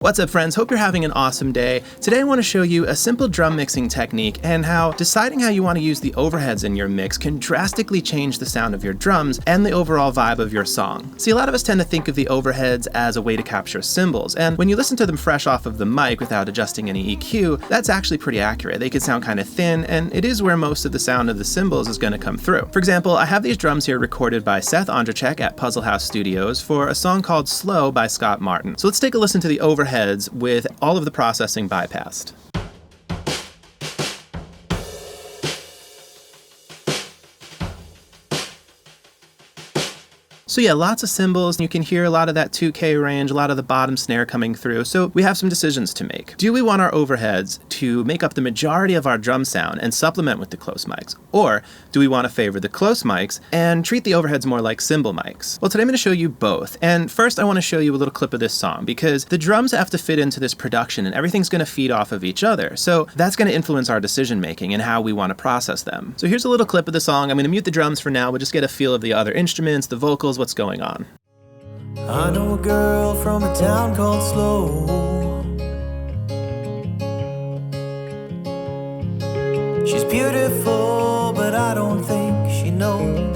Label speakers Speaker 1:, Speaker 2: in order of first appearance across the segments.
Speaker 1: What's up, friends? Hope you're having an awesome day. Today I want to show you a simple drum mixing technique and how deciding how you want to use the overheads in your mix can drastically change the sound of your drums and the overall vibe of your song. See, a lot of us tend to think of the overheads as a way to capture cymbals, and when you listen to them fresh off of the mic without adjusting any EQ, that's actually pretty accurate. They can sound kind of thin, and it is where most of the sound of the cymbals is going to come through. For example, I have these drums here recorded by Seth Ondro at Puzzle House Studios for a song called Slow by Scott Martin. So let's take a listen to the overheads with all of the processing bypassed. So yeah, lots of cymbals. You can hear a lot of that 2K range, a lot of the bottom snare coming through. So we have some decisions to make. Do we want our overheads to make up the majority of our drum sound and supplement with the close mics? Or do we want to favor the close mics and treat the overheads more like cymbal mics? Well, today I'm going to show you both. And first I want to show you a little clip of this song because the drums have to fit into this production and everything's going to feed off of each other. So that's going to influence our decision making and how we want to process them. So here's a little clip of the song. I'm going to mute the drums for now. We'll just get a feel of the other instruments, the vocals, what's going on.
Speaker 2: I know a girl from a town called Slow. She's beautiful, but I don't think she knows.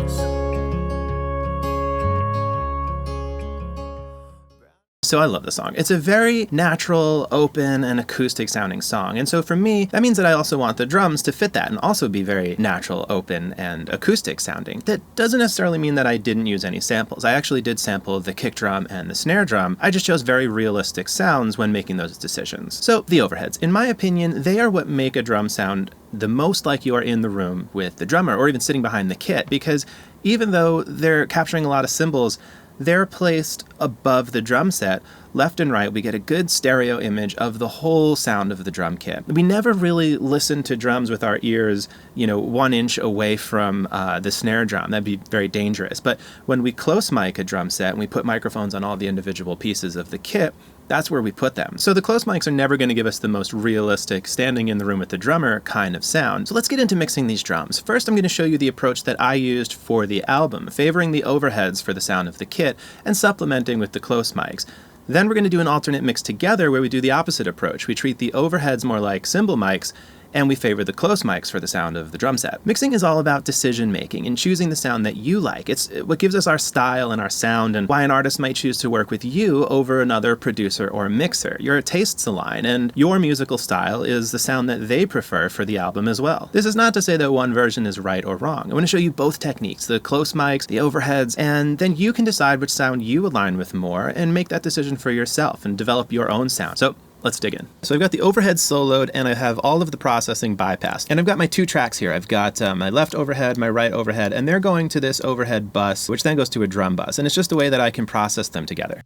Speaker 1: So I love the song. It's a very natural, open, and acoustic sounding song. And so for me, that means that I also want the drums to fit that and also be very natural, open, and acoustic sounding. That doesn't necessarily mean that I didn't use any samples. I actually did sample the kick drum and the snare drum. I just chose very realistic sounds when making those decisions. So the overheads, in my opinion, they are what make a drum sound the most like you are in the room with the drummer or even sitting behind the kit, because even though they're capturing a lot of cymbals, they're placed above the drum set. Left and right, we get a good stereo image of the whole sound of the drum kit. We never really listen to drums with our ears, 1 inch away from the snare drum. That'd be very dangerous. But when we close mic a drum set and we put microphones on all the individual pieces of the kit, that's where we put them. So the close mics are never going to give us the most realistic standing in the room with the drummer kind of sound. So let's get into mixing these drums. First, I'm going to show you the approach that I used for the album, favoring the overheads for the sound of the kit and supplementing with the close mics. Then we're going to do an alternate mix together where we do the opposite approach. We treat the overheads more like cymbal mics, and we favor the close mics for the sound of the drum set. Mixing is all about decision making and choosing the sound that you like. It's what gives us our style and our sound and why an artist might choose to work with you over another producer or mixer. Your tastes align and your musical style is the sound that they prefer for the album as well. This is not to say that one version is right or wrong. I want to show you both techniques, the close mics, the overheads, and then you can decide which sound you align with more and make that decision for yourself and develop your own sound. So let's dig in. So I've got the overhead soloed and I have all of the processing bypassed. And I've got my 2 tracks here. I've got my left overhead, my right overhead, and they're going to this overhead bus, which then goes to a drum bus. And it's just a way that I can process them together.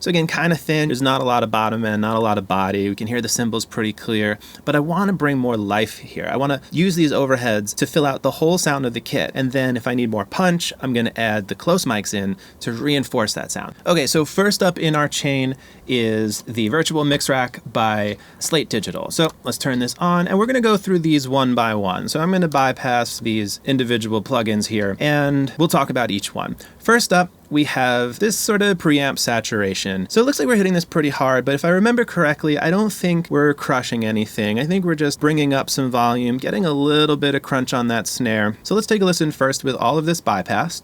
Speaker 1: So again, kind of thin. There's not a lot of bottom end, not a lot of body. We can hear the cymbals pretty clear, but I want to bring more life here. I want to use these overheads to fill out the whole sound of the kit. And then if I need more punch, I'm going to add the close mics in to reinforce that sound. Okay, so first up in our chain is the Virtual Mix Rack by Slate Digital. So let's turn this on and we're going to go through these one by one. So I'm going to bypass these individual plugins here and we'll talk about each one. First up, we have this sort of preamp saturation. So it looks like we're hitting this pretty hard, but if I remember correctly, I don't think we're crushing anything. I think we're just bringing up some volume, getting a little bit of crunch on that snare. So let's take a listen first with all of this bypassed.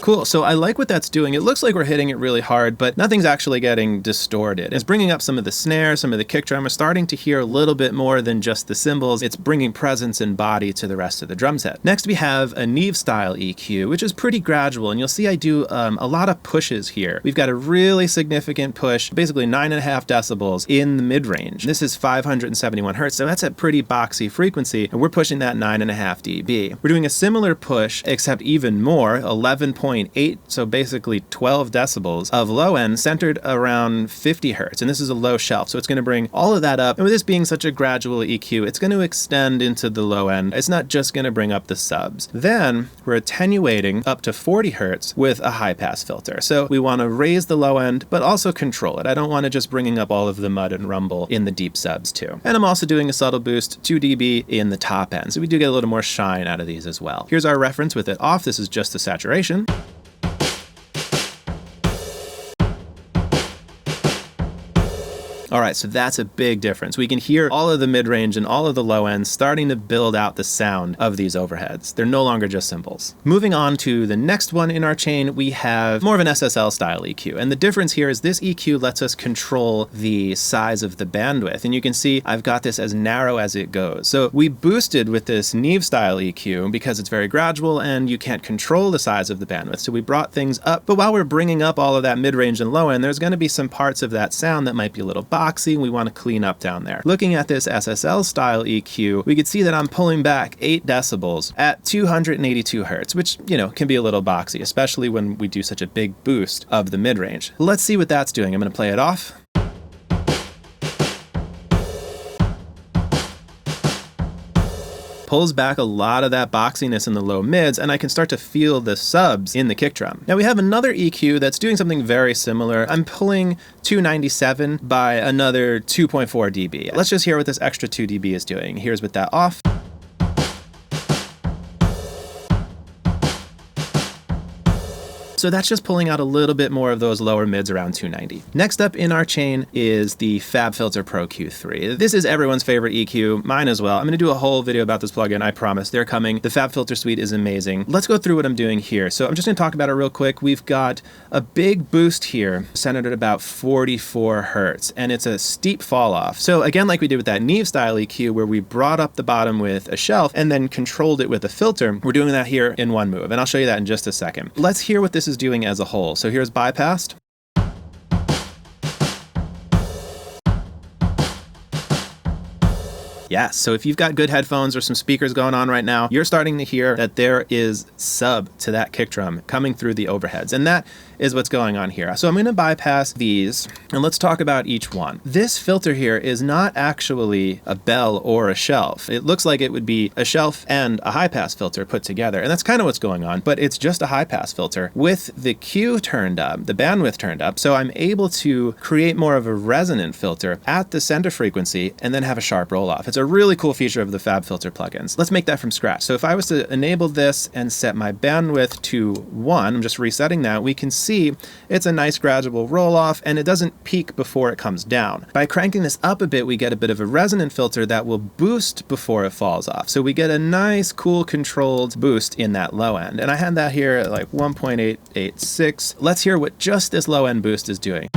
Speaker 1: Cool, so I like what that's doing. It looks like we're hitting it really hard, but nothing's actually getting distorted. It's bringing up some of the snare, some of the kick drum. We're starting to hear a little bit more than just the cymbals. It's bringing presence and body to the rest of the drum set. Next, we have a Neve style EQ, which is pretty gradual, and you'll see I do a lot of pushes here. We've got a really significant push, basically 9.5 decibels in the mid-range. This is 571 hertz, so that's a pretty boxy frequency, and we're pushing that 9.5 dB. We're doing a similar push, except even more, 11.5 1.8, so basically 12 decibels of low end centered around 50 hertz. And this is a low shelf, so it's going to bring all of that up. And with this being such a gradual EQ, it's going to extend into the low end. It's not just going to bring up the subs. Then we're attenuating up to 40 hertz with a high pass filter. So we want to raise the low end, but also control it. I don't want to just bringing up all of the mud and rumble in the deep subs too. And I'm also doing a subtle boost, 2 dB in the top end. So we do get a little more shine out of these as well. Here's our reference with it off. This is just the saturation. All right, so that's a big difference. We can hear all of the mid-range and all of the low ends starting to build out the sound of these overheads. They're no longer just cymbals. Moving on to the next one in our chain, we have more of an SSL style EQ. And the difference here is this EQ lets us control the size of the bandwidth. And you can see I've got this as narrow as it goes. So we boosted with this Neve style EQ because it's very gradual and you can't control the size of the bandwidth. So we brought things up, but while we're bringing up all of that mid-range and low end, there's going to be some parts of that sound that might be a little boxy. We want to clean up down there. Looking at this SSL style EQ, we could see that I'm pulling back 8 decibels at 282 hertz, which, can be a little boxy, especially when we do such a big boost of the mid-range. Let's see what that's doing. I'm going to play it off. Pulls back a lot of that boxiness in the low mids, and I can start to feel the subs in the kick drum. Now we have another EQ that's doing something very similar. I'm pulling 297 by another 2.4 dB. Let's just hear what this extra 2 dB is doing. Here's with that off. So that's just pulling out a little bit more of those lower mids around 290. Next up in our chain is the FabFilter Pro Q3. This is everyone's favorite EQ, mine as well. I'm going to do a whole video about this plugin, I promise. They're coming. The FabFilter suite is amazing. Let's go through what I'm doing here. So I'm just going to talk about it real quick. We've got a big boost here, centered at about 44 hertz, and it's a steep fall off. So again, like we did with that Neve style EQ, where we brought up the bottom with a shelf and then controlled it with a filter, we're doing that here in one move, and I'll show you that in just a second. Let's hear what this is doing as a whole. So here's bypassed. Yes, so if you've got good headphones or some speakers going on right now, you're starting to hear that there is sub to that kick drum coming through the overheads, and that is what's going on here. So I'm going to bypass these, and let's talk about each one. This filter here is not actually a bell or a shelf. It looks like it would be a shelf and a high-pass filter put together, and that's kind of what's going on, but it's just a high-pass filter with the Q turned up, the bandwidth turned up, so I'm able to create more of a resonant filter at the center frequency and then have a sharp roll-off. It's a really cool feature of the FabFilter plugins. Let's make that from scratch. So if I was to enable this and set my bandwidth to 1, I'm just resetting that, we can see it's a nice gradual roll off and it doesn't peak before it comes down. By cranking this up a bit, we get a bit of a resonant filter that will boost before it falls off. So we get a nice, cool, controlled boost in that low end. And I had that here at like 1.886. Let's hear what just this low end boost is doing.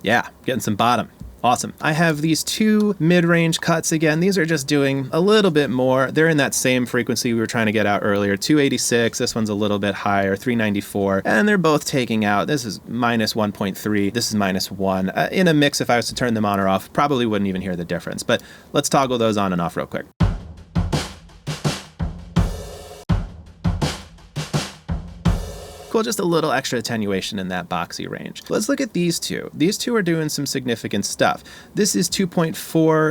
Speaker 1: Yeah, getting some bottom. Awesome. I have these two mid-range cuts again. These are just doing a little bit more. They're in that same frequency we were trying to get out earlier. 286, this one's a little bit higher, 394, and they're both taking out. This is minus 1.3, this is minus 1. In a mix, if I was to turn them on or off, probably wouldn't even hear the difference. But let's toggle those on and off real quick. Cool, just a little extra attenuation in that boxy range. Let's look at these two. These two are doing some significant stuff. This is 2.4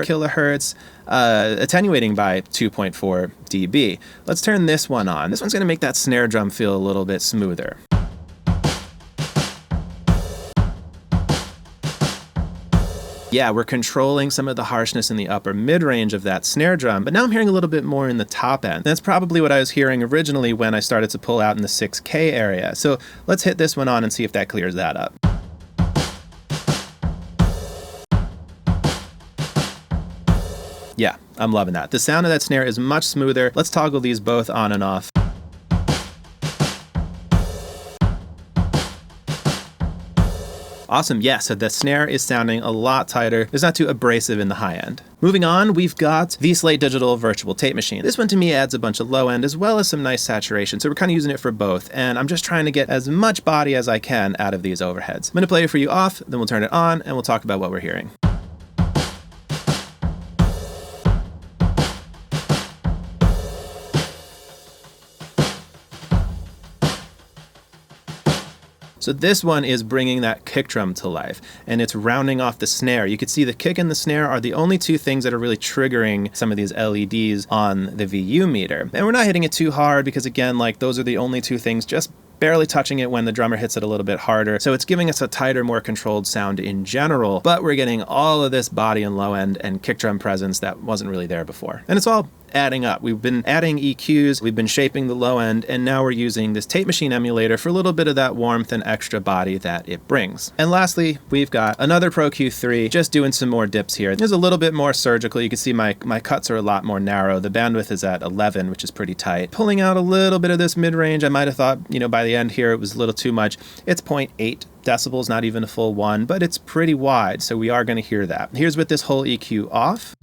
Speaker 1: kilohertz, attenuating by 2.4 dB. Let's turn this one on. This one's gonna make that snare drum feel a little bit smoother. Yeah, we're controlling some of the harshness in the upper mid-range of that snare drum, but now I'm hearing a little bit more in the top end. That's probably what I was hearing originally when I started to pull out in the 6K area. So let's hit this one on and see if that clears that up. Yeah, I'm loving that. The sound of that snare is much smoother. Let's toggle these both on and off. Awesome, yeah, so the snare is sounding a lot tighter. It's not too abrasive in the high end. Moving on, we've got the Slate Digital Virtual Tape Machine. This one to me adds a bunch of low end as well as some nice saturation, so we're kind of using it for both, and I'm just trying to get as much body as I can out of these overheads. I'm gonna play it for you off, then we'll turn it on, and we'll talk about what we're hearing. So this one is bringing that kick drum to life, and it's rounding off the snare. You can see the kick and the snare are the only two things that are really triggering some of these LEDs on the VU meter. And we're not hitting it too hard because, again, like, those are the only two things just barely touching it when the drummer hits it a little bit harder. So it's giving us a tighter, more controlled sound in general, but we're getting all of this body and low end and kick drum presence that wasn't really there before. And it's all adding up. We've been adding EQs, we've been shaping the low end, and now we're using this tape machine emulator for a little bit of that warmth and extra body that it brings. And lastly, we've got another Pro Q3, just doing some more dips here. There's a little bit more surgical. You can see my cuts are a lot more narrow. The bandwidth is at 11, which is pretty tight. Pulling out a little bit of this mid-range. I might have thought, by the end here, it was a little too much. It's 0.8 decibels, not even a full 1, but it's pretty wide, so we are going to hear that. Here's with this whole EQ off.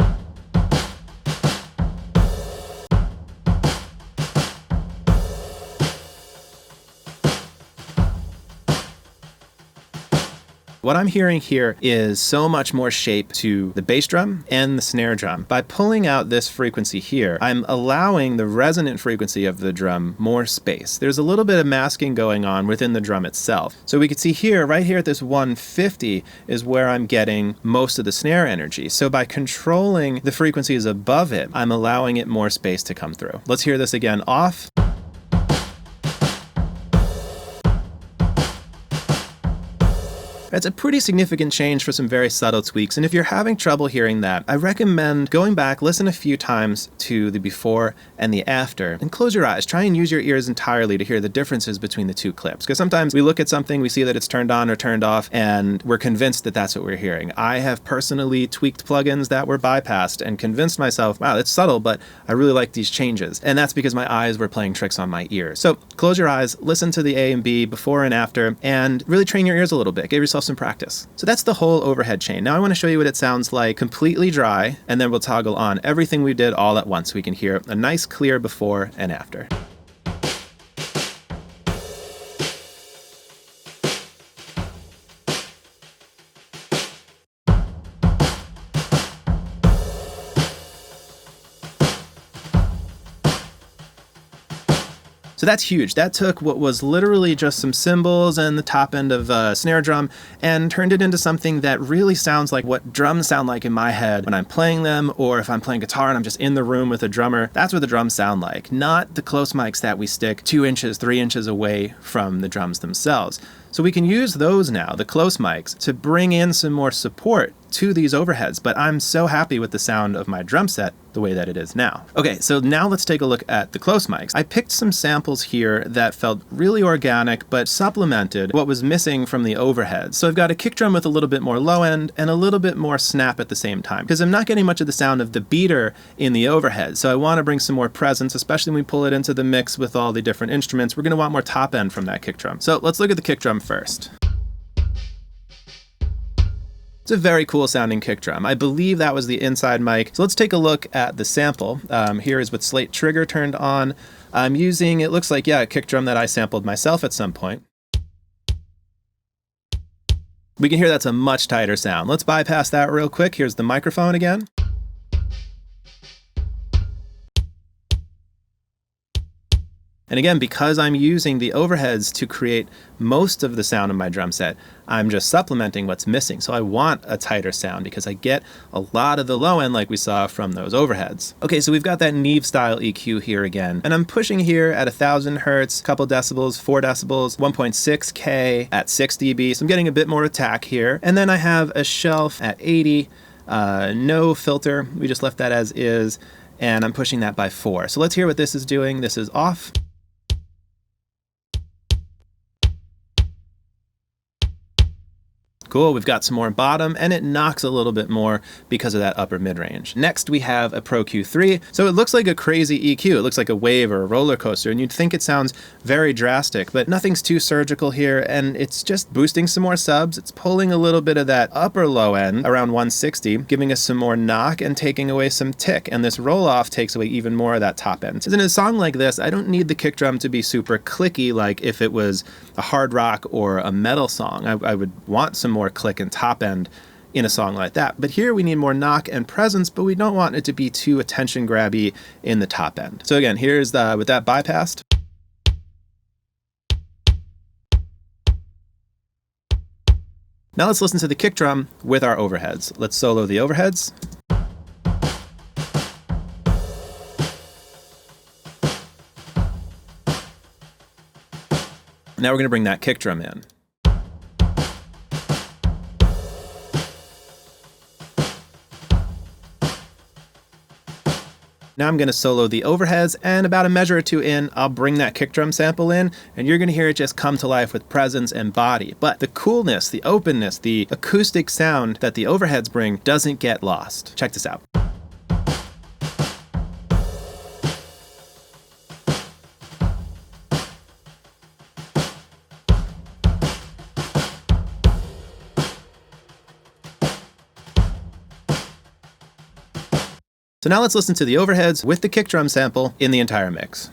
Speaker 1: What I'm hearing here is so much more shape to the bass drum and the snare drum. By pulling out this frequency here, I'm allowing the resonant frequency of the drum more space. There's a little bit of masking going on within the drum itself. So we can see here, right here at this 150 is where I'm getting most of the snare energy. So by controlling the frequencies above it, I'm allowing it more space to come through. Let's hear this again off. It's a pretty significant change for some very subtle tweaks, and if you're having trouble hearing that, I recommend going back, listen a few times to the before and the after, and close your eyes. Try and use your ears entirely to hear the differences between the two clips, because sometimes we look at something, we see that it's turned on or turned off, and we're convinced that that's what we're hearing. I have personally tweaked plugins that were bypassed and convinced myself, wow, it's subtle, but I really like these changes, and that's because my eyes were playing tricks on my ears. So close your eyes, listen to the A and B before and after, and really train your ears a little bit. Give yourself some practice. So that's the whole overhead chain. Now I want to show you what it sounds like completely dry, and then we'll toggle on everything we did all at once. We can hear a nice clear before and after. So that's huge. That took what was literally just some cymbals and the top end of a snare drum and turned it into something that really sounds like what drums sound like in my head when I'm playing them, or if I'm playing guitar and I'm just in the room with a drummer. That's what the drums sound like, not the close mics that we stick 2 inches, 3 inches away from the drums themselves. So we can use those now, the close mics, to bring in some more support to these overheads, but I'm so happy with the sound of my drum set the way that it is now. Okay, so now let's take a look at the close mics. I picked some samples here that felt really organic, but supplemented what was missing from the overheads. So I've got a kick drum with a little bit more low end and a little bit more snap at the same time, because I'm not getting much of the sound of the beater in the overhead. So I want to bring some more presence, especially when we pull it into the mix with all the different instruments. We're going to want more top end from that kick drum. So let's look at the kick drum first. It's a very cool sounding kick drum. I believe that was the inside mic. So let's take a look at the sample. Here is with slate trigger turned on. I'm using, it looks like, yeah, a kick drum that I sampled myself at some point. We can hear that's a much tighter sound. Let's bypass that real quick. Here's the microphone again. And again, because I'm using the overheads to create most of the sound of my drum set, I'm just supplementing what's missing. So I want a tighter sound because I get a lot of the low end like we saw from those overheads. Okay, so we've got that Neve style EQ here again. And I'm pushing here at 1000 hertz, couple decibels, 4 decibels, 1.6K at 6 dB. So I'm getting a bit more attack here. And then I have a shelf at 80, no filter. We just left that as is. And I'm pushing that by 4. So let's hear what this is doing. This is off. Cool, we've got some more bottom, and it knocks a little bit more because of that upper mid-range. Next, we have a Pro Q3. So it looks like a crazy EQ. It looks like a wave or a roller coaster, and you'd think it sounds very drastic, but nothing's too surgical here, and it's just boosting some more subs. It's pulling a little bit of that upper low end, around 160, giving us some more knock and taking away some tick, and this roll-off takes away even more of that top end. So in a song like this, I don't need the kick drum to be super clicky like if it was a hard rock or a metal song. I would want some more click and top end in a song like that. But here we need more knock and presence, but we don't want it to be too attention grabby in the top end. So again, here's with that bypassed. Now let's listen to the kick drum with our overheads. Let's solo the overheads. Now we're going to bring that kick drum in. Now I'm going to solo the overheads, and about a measure or two in, I'll bring that kick drum sample in, and you're going to hear it just come to life with presence and body. But the coolness, the openness, the acoustic sound that the overheads bring doesn't get lost. Check this out. So now let's listen to the overheads with the kick drum sample in the entire mix.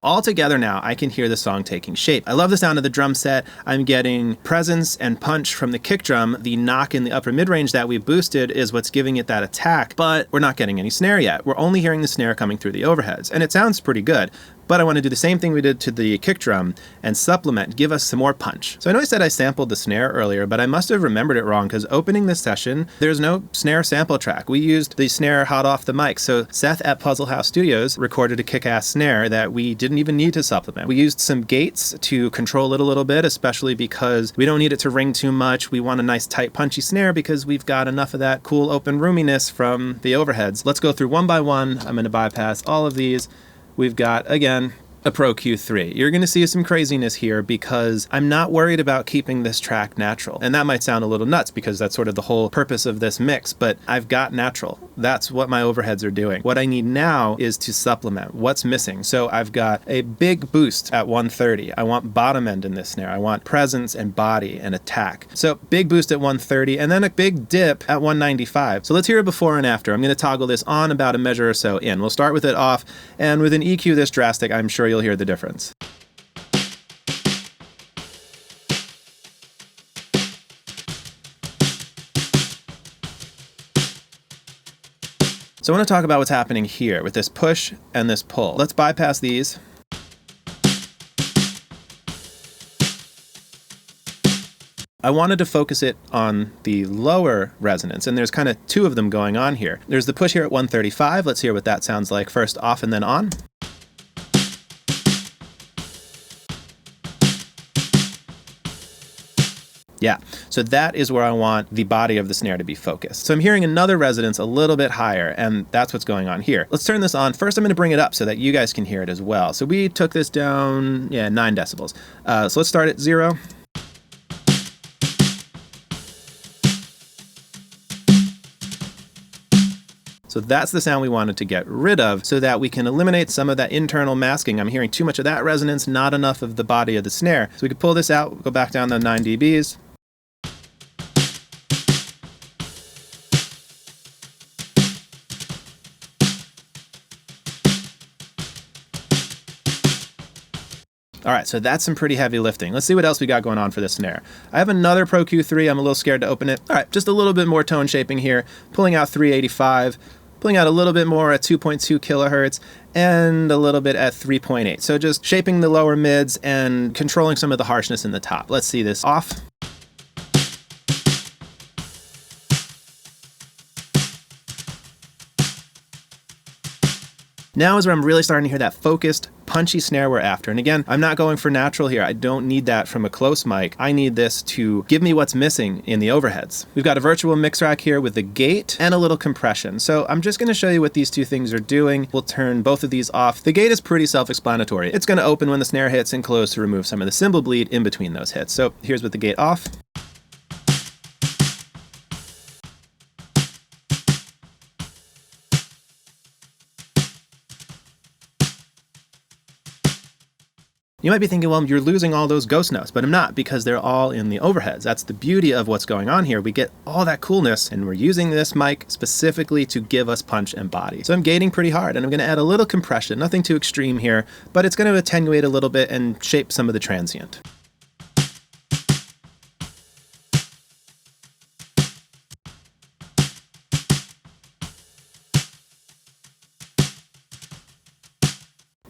Speaker 1: All together now, I can hear the song taking shape. I love the sound of the drum set. I'm getting presence and punch from the kick drum. The knock in the upper mid-range that we boosted is what's giving it that attack, but we're not getting any snare yet. We're only hearing the snare coming through the overheads, and it sounds pretty good. But I want to do the same thing we did to the kick drum and supplement, give us some more punch. So I know I said I sampled the snare earlier, but I must have remembered it wrong because opening this session, there's no snare sample track. We used the snare hot off the mic. So Seth at Puzzle House Studios recorded a kick-ass snare that we didn't even need to supplement. We used some gates to control it a little bit, especially because we don't need it to ring too much. We want a nice tight punchy snare because we've got enough of that cool open roominess from the overheads. Let's go through one by one. I'm going to bypass all of these. We've got, again, a Pro Q3. You're going to see some craziness here because I'm not worried about keeping this track natural. And that might sound a little nuts because that's sort of the whole purpose of this mix, but I've got natural. That's what my overheads are doing. What I need now is to supplement what's missing. So I've got a big boost at 130. I want bottom end in this snare. I want presence and body and attack. So big boost at 130 and then a big dip at 195. So let's hear it before and after. I'm going to toggle this on about a measure or so in. We'll start with it off, and with an EQ this drastic, I'm sure you'll hear the difference. So I want to talk about what's happening here with this push and this pull. Let's bypass these. I wanted to focus it on the lower resonance, and there's kind of two of them going on here. There's the push here at 135. Let's hear what that sounds like first off and then on. Yeah, so that is where I want the body of the snare to be focused. So I'm hearing another resonance a little bit higher, and that's what's going on here. Let's turn this on. First, I'm going to bring it up so that you guys can hear it as well. So we took this down, 9 decibels. So let's start at 0. So that's the sound we wanted to get rid of so that we can eliminate some of that internal masking. I'm hearing too much of that resonance, not enough of the body of the snare. So we could pull this out, go back down to 9 dBs. All right, so that's some pretty heavy lifting. Let's see what else we got going on for this snare. I have another Pro Q3. I'm a little scared to open it. All right, just a little bit more tone shaping here. Pulling out 385, pulling out a little bit more at 2.2 kilohertz, and a little bit at 3.8. So just shaping the lower mids and controlling some of the harshness in the top. Let's see this off. Now is where I'm really starting to hear that focused, punchy snare we're after. And again, I'm not going for natural here. I don't need that from a close mic. I need this to give me what's missing in the overheads. We've got a virtual mix rack here with the gate and a little compression. So I'm just going to show you what these two things are doing. We'll turn both of these off. The gate is pretty self-explanatory. It's going to open when the snare hits and close to remove some of the cymbal bleed in between those hits. So here's with the gate off. You might be thinking, well, you're losing all those ghost notes, but I'm not, because they're all in the overheads. That's the beauty of what's going on here. We get all that coolness, and we're using this mic specifically to give us punch and body. So I'm gating pretty hard, and I'm going to add a little compression, nothing too extreme here, but it's going to attenuate a little bit and shape some of the transient.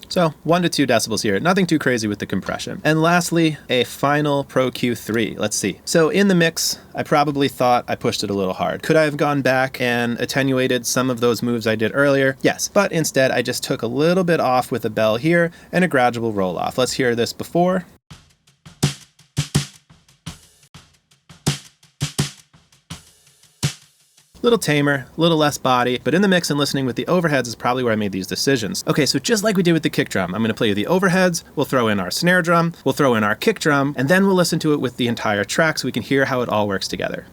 Speaker 1: So 1 to 2 decibels here, nothing too crazy with the compression. And lastly, a final Pro Q3. Let's see. So in the mix, I probably thought I pushed it a little hard. Could I have gone back and attenuated some of those moves I did earlier? Yes, but instead I just took a little bit off with a bell here and a gradual roll off. Let's hear this before. Little tamer, little less body, but in the mix and listening with the overheads is probably where I made these decisions. Okay, so just like we did with the kick drum, I'm going to play the overheads, we'll throw in our snare drum, we'll throw in our kick drum, and then we'll listen to it with the entire track so we can hear how it all works together.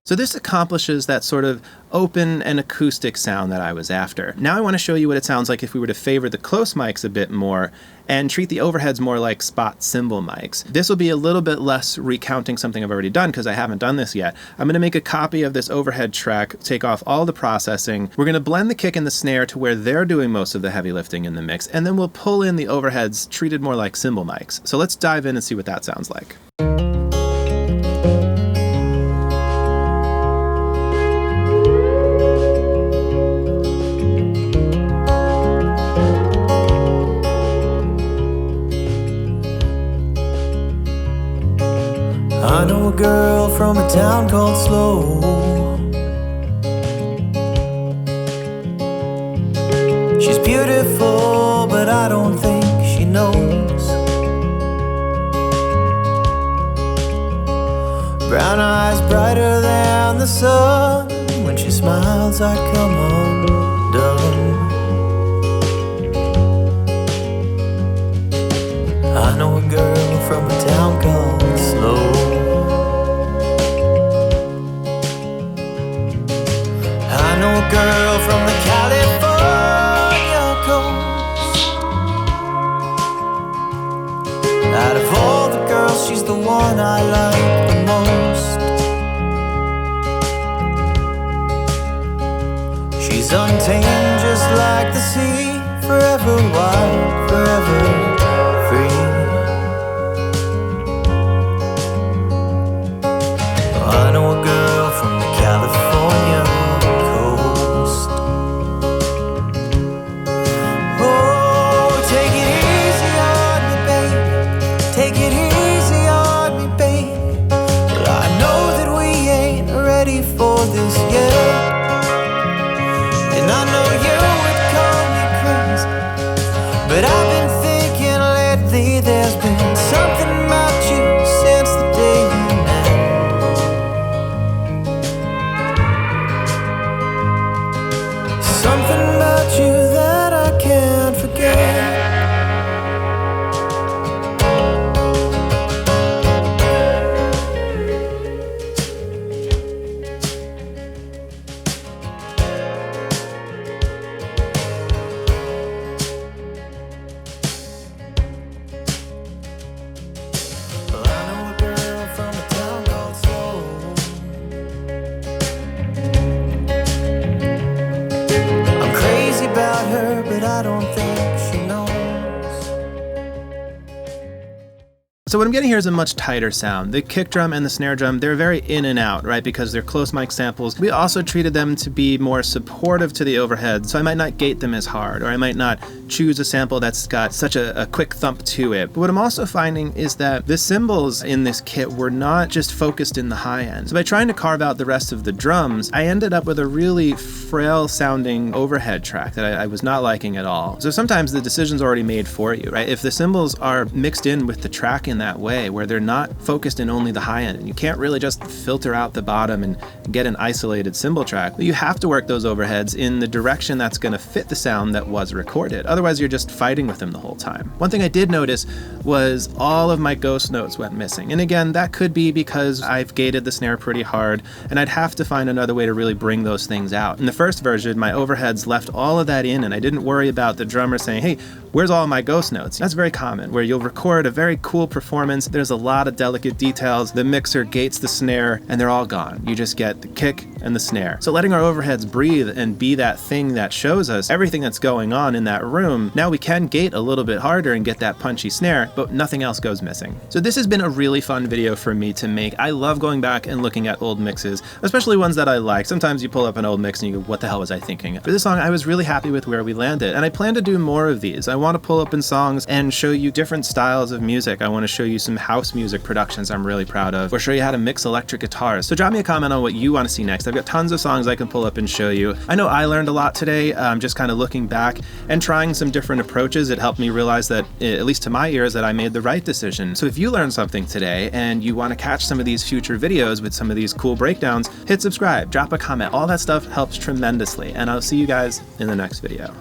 Speaker 1: So this accomplishes that sort of open and acoustic sound that I was after. Now I want to show you what it sounds like if we were to favor the close mics a bit more and treat the overheads more like spot cymbal mics. This will be a little bit less recounting something I've already done because I haven't done this yet. I'm going to make a copy of this overhead track, take off all the processing. We're going to blend the kick and the snare to where they're doing most of the heavy lifting in the mix, and then we'll pull in the overheads treated more like cymbal mics. So let's dive in and see what that sounds like.
Speaker 2: I know a girl from a town called Slow. She's beautiful, but I don't think she knows. Brown eyes brighter than the sun. When she smiles, I come undone. I know a girl from a town called Slow. I know a girl from the California coast. Out of all the girls, she's the one I like the most. She's untamed just like the sea, forever wild, forever free. I know a girl from the California coast. Oh, take it easy on me, baby. Take it easy on me, baby. But I know that we ain't ready for this yet. And I know you would call me crazy, but I've been thinking lately there's been something about you since the day we met. Something about you that I can't forget. Well, I know a girl from a town called Slow. I'm crazy about her, but I don't think she knows.
Speaker 1: So what I'm getting here is a much tighter sound. The kick drum and the snare drum, they're very in and out, right? Because they're close mic samples. We also treated them to be more supportive to the overhead, so I might not gate them as hard, or I might not choose a sample that's got such a quick thump to it. But what I'm also finding is that the cymbals in this kit were not just focused in the high end. So by trying to carve out the rest of the drums, I ended up with a really frail sounding overhead track that I was not liking at all. So sometimes the decision's already made for you, right? If the cymbals are mixed in with the track in that way, where they're not focused in only the high end. And you can't really just filter out the bottom and get an isolated cymbal track. You have to work those overheads in the direction that's going to fit the sound that was recorded. Otherwise, you're just fighting with them the whole time. One thing I did notice was all of my ghost notes went missing. And again, that could be because I've gated the snare pretty hard, and I'd have to find another way to really bring those things out. In the first version, my overheads left all of that in, and I didn't worry about the drummer saying, hey, where's all my ghost notes? That's very common, where you'll record a very cool performance. There's a lot of delicate details. The mixer gates the snare, and they're all gone. You just get the kick and the snare. So letting our overheads breathe and be that thing that shows us everything that's going on in that room, now we can gate a little bit harder and get that punchy snare, but nothing else goes missing. So this has been a really fun video for me to make. I love going back and looking at old mixes, especially ones that I like. Sometimes you pull up an old mix and you go, what the hell was I thinking? For this song, I was really happy with where we landed, and I plan to do more of these. I want to pull up in songs and show you different styles of music. I want to show you some house music productions I'm really proud of, or show you how to mix electric guitars. So drop me a comment on what you want to see next. I've got tons of songs I can pull up and show you. I know I learned a lot today, just kind of looking back and trying some different approaches. It helped me realize that, at least to my ears, that I made the right decision. So if you learned something today and you want to catch some of these future videos with some of these cool breakdowns, hit subscribe, drop a comment. All that stuff helps tremendously, and I'll see you guys in the next video.